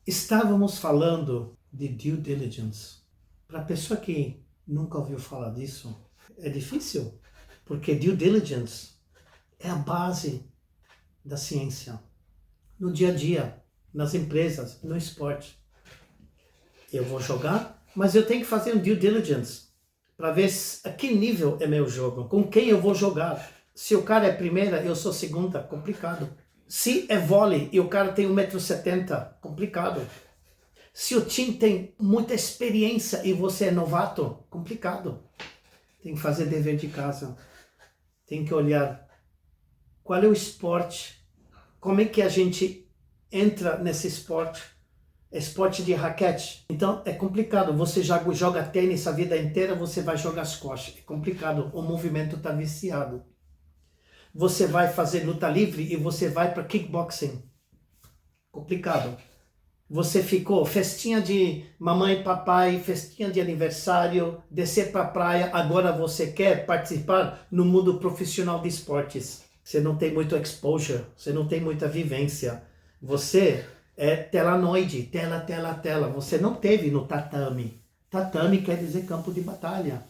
Estávamos falando de due diligence. Para a pessoa que nunca ouviu falar disso, é difícil, porque due diligence é a base da ciência, no dia a dia, nas empresas, no esporte. Eu vou jogar, mas eu tenho que fazer um due diligence para ver a que nível é meu jogo, com quem eu vou jogar. Se o cara é primeira, eu sou segunda, complicado. Se é vôlei e o cara tem 1,70 m, complicado. Se o time tem muita experiência e você é novato, complicado. Tem que fazer dever de casa. Tem que olhar qual é o esporte, como é que a gente entra nesse esporte. Esporte de raquete. Então é complicado. Você joga tênis a vida inteira, você vai jogar squash. É complicado. O movimento está viciado. Você vai fazer luta livre e você vai para kickboxing. Complicado. Você ficou festinha de mamãe e papai, festinha de aniversário, descer para a praia, agora você quer participar no mundo profissional de esportes. Você não tem muito exposure, você não tem muita vivência. Você é telanoide, tela. Você não teve no tatame. Tatame quer dizer campo de batalha.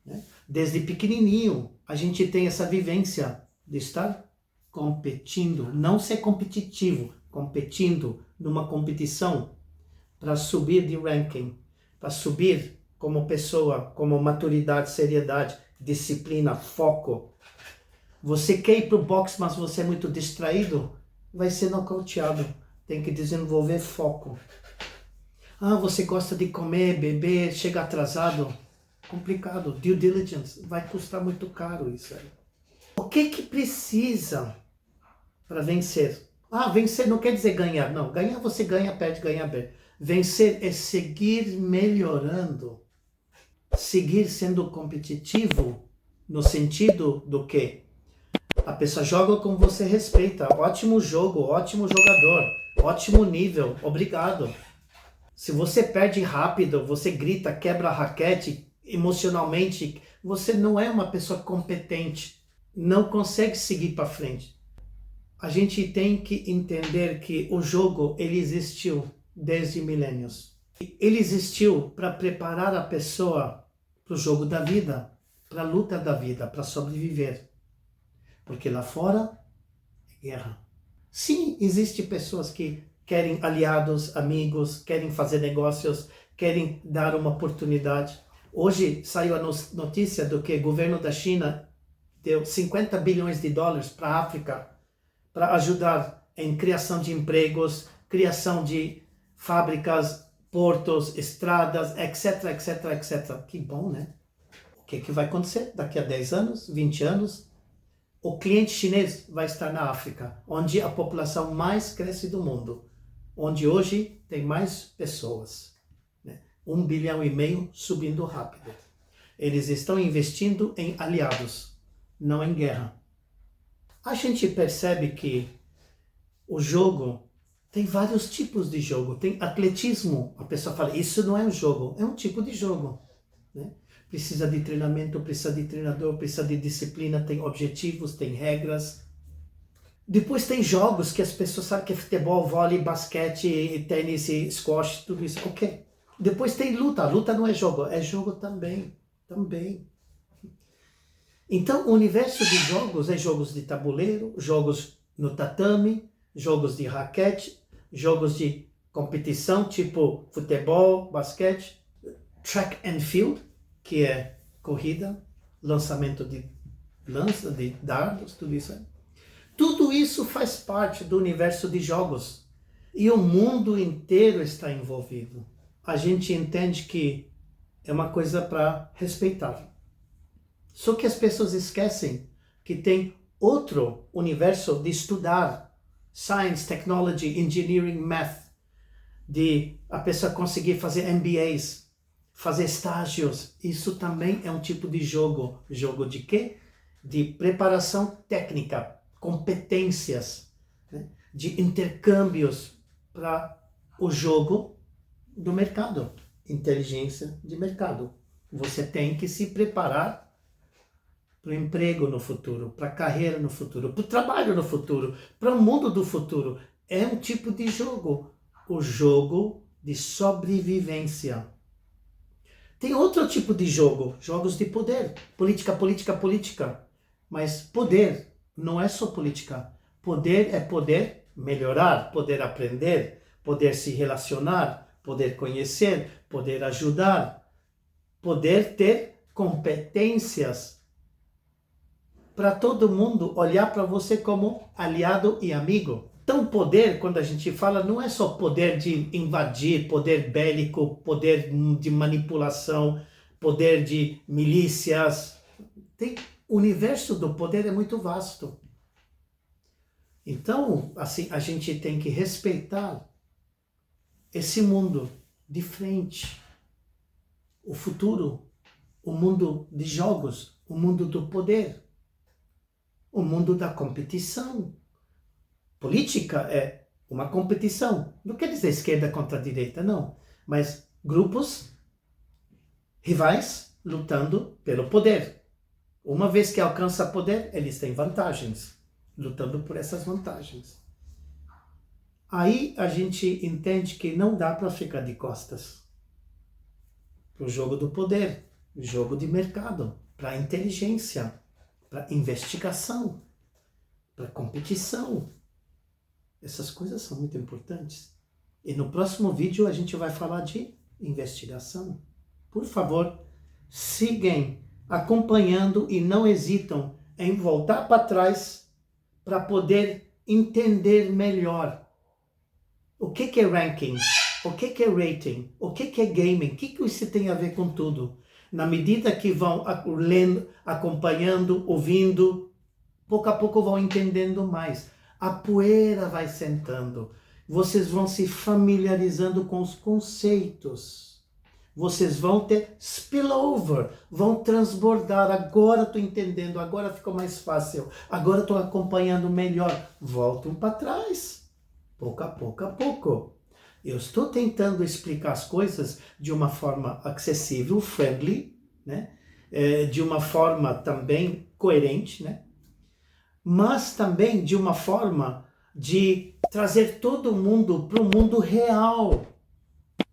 Né? Desde pequenininho a gente tem essa vivência de estar competindo, não ser competitivo, competindo numa competição para subir de ranking, para subir como pessoa, como maturidade, seriedade, disciplina, foco. Você quer ir para o boxe, mas você é muito distraído, vai ser nocauteado. Tem que desenvolver foco. Ah, você gosta de comer, beber, chega atrasado. Complicado. Due diligence. Vai custar muito caro isso aí. O que precisa para vencer? Ah, vencer não quer dizer ganhar. Não, ganhar você ganha, perde, ganha, perde. Vencer é seguir melhorando. Seguir sendo competitivo no sentido do quê? A pessoa joga como você respeita. Ótimo jogo, ótimo jogador, ótimo nível, obrigado. Se você perde rápido, você grita, quebra a raquete, emocionalmente, você não é uma pessoa competente. Não consegue seguir para frente. A gente tem que entender que o jogo ele existiu desde milênios. Ele existiu para preparar a pessoa para o jogo da vida, para a luta da vida, para sobreviver. Porque lá fora é guerra. Sim, existem pessoas que querem aliados, amigos, querem fazer negócios, querem dar uma oportunidade. Hoje saiu a notícia do que o governo da China deu 50 bilhões de dólares para a África para ajudar em criação de empregos, criação de fábricas, portos, estradas, etc. Que bom, né? O que vai acontecer daqui a 10 anos, 20 anos? O cliente chinês vai estar na África, onde a população mais cresce do mundo, onde hoje tem mais pessoas, né? 1,5 bilhão subindo rápido. Eles estão investindo em aliados, não em guerra. A gente percebe que o jogo tem vários tipos de jogo. Tem atletismo, a pessoa fala, isso não é um jogo, é um tipo de jogo, né? Precisa de treinamento, precisa de treinador, precisa de disciplina, tem objetivos, tem regras. Depois tem jogos que as pessoas sabem que é futebol, vôlei, basquete, tênis, squash, tudo isso. Ok. Depois tem luta. Luta não é jogo também. Então, o universo de jogos é jogos de tabuleiro, jogos no tatame, jogos de raquete, jogos de competição, tipo futebol, basquete, track and field, que é corrida, lançamento de dardos, tudo isso aí. Tudo isso faz parte do universo de jogos. E o mundo inteiro está envolvido. A gente entende que é uma coisa para respeitar. Só que as pessoas esquecem que tem outro universo de estudar Science, Technology, Engineering, Math, de a pessoa conseguir fazer MBAs, fazer estágios. Isso também é um tipo de jogo. Jogo de quê? De preparação técnica, competências, né? De intercâmbios para o jogo do mercado. Inteligência de mercado. Você tem que se preparar para o emprego no futuro, para a carreira no futuro, para o trabalho no futuro, para o mundo do futuro. É um tipo de jogo. o jogo de sobrevivência. Tem outro tipo de jogo, jogos de poder, política, política, política. Mas poder não é só política. Poder é poder melhorar, poder aprender, poder se relacionar, poder conhecer, poder ajudar, poder ter competências para todo mundo olhar para você como aliado e amigo. Então, poder, quando a gente fala, não é só poder de invadir, poder bélico, poder de manipulação, poder de milícias. O universo do poder é muito vasto. Então, assim, a gente tem que respeitar esse mundo de frente, o futuro, o mundo de jogos, o mundo do poder, o mundo da competição. Política é uma competição. Não quer dizer esquerda contra direita, não. Mas grupos rivais lutando pelo poder. Uma vez que alcança poder, eles têm vantagens, lutando por essas vantagens. Aí a gente entende que não dá para ficar de costas para o jogo do poder, o jogo de mercado, para a inteligência, para a investigação, para a competição. Essas coisas são muito importantes. E no próximo vídeo a gente vai falar de investigação. Por favor, sigam acompanhando e não hesitam em voltar para trás para poder entender melhor o que é ranking, o que é rating, o que é gaming, o que isso tem a ver com tudo. Na medida que vão lendo, acompanhando, ouvindo, pouco a pouco vão entendendo mais. A poeira vai sentando. Vocês vão se familiarizando com os conceitos. Vocês vão ter spillover, vão transbordar. Agora estou entendendo, agora ficou mais fácil. Agora estou acompanhando melhor. Voltam para trás. Pouco a pouco. Eu estou tentando explicar as coisas de uma forma acessível, friendly, né? De uma forma também coerente, né? Mas também de uma forma de trazer todo mundo para o mundo real,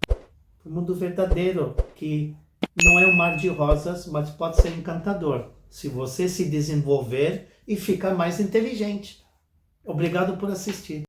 para o mundo verdadeiro, que não é um mar de rosas, mas pode ser encantador, se você se desenvolver e ficar mais inteligente. Obrigado por assistir.